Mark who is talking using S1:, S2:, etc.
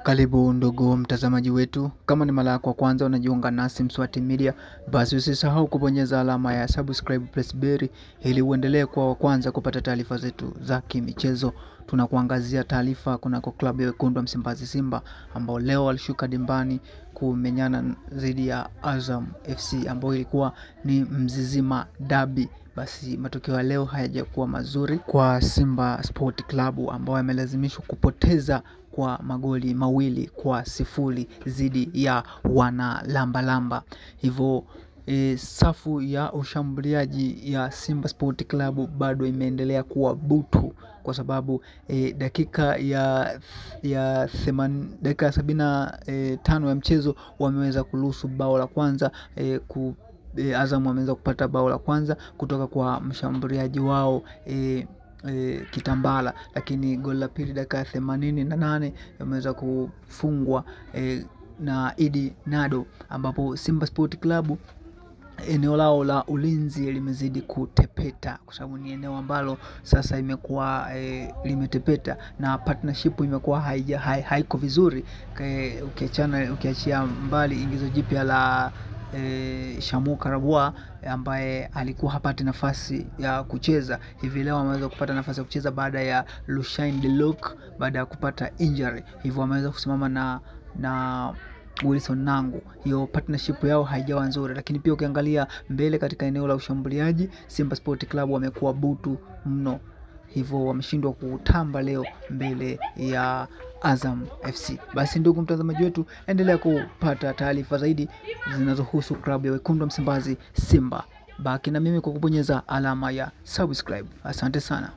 S1: Karibu ndugu mtazamaji wetu, kama ni mara yako ya kwanza unajiunga nasi Mswati Media, basi usisahau kubonyeza alama ya subscribe press bell ili uendelee kuwa wa kwanza kupata taarifa zetu za kimichezo. Tunakuangazia taarifa kunako klabu ya Wekundu wa Msimbazi Simba ambao leo walishuka dimbani kumenyana dhidi ya Azam FC ambao ilikuwa ni Mzizima Derby. Basi matokeo ya leo hayajakuwa mazuri kwa Simba Sport Club ambao wamelazimishwa kupoteza kwa magoli 2-0 dhidi ya wana lamba. Hivyo safu ya ushambuliaji ya Simba Sport Club bado imeendelea kuwa butu kwa sababu dakika ya 75 ya mchezo wameweza kuruhusu bao la kwanza. Azam wameweza kupata bao la kwanza kutoka kwa mshambuliaji wao Kitambala, lakini goli la pili dakika ya 88 yameweza kufungwa na Idi Nado, ambapo Simba Sport Club eneo lao la ulinzi limezidi kutepeta kwa sababu ni eneo ambalo sasa imekuwa limetepeta na partnership imekuwa haiko vizuri. Ukiachia mbali ingizo jipya la Shamu Karabua ambaye alikuwa hapati nafasi ya kucheza, hivi leo ameweza kupata nafasi ya kucheza baada ya Lushain Delok baada ya kupata injury, hivyo ameweza kusimama na Wilson Nangu. Hiyo partnership yao haijawa nzuri, lakini pia ukiangalia mbele katika eneo la ushambuliaji Simba Sport Club wamekuwa butu mno, hivyo wameshindwa kutamba leo mbele ya Azam FC. Basi ndugu mtazamaji wetu, endelea kupata taarifa zaidi zinazohusu klabu ya Wekundu wa Msimbazi Simba. Baki na mimi kwa kubonyeza alama ya subscribe. Asante sana.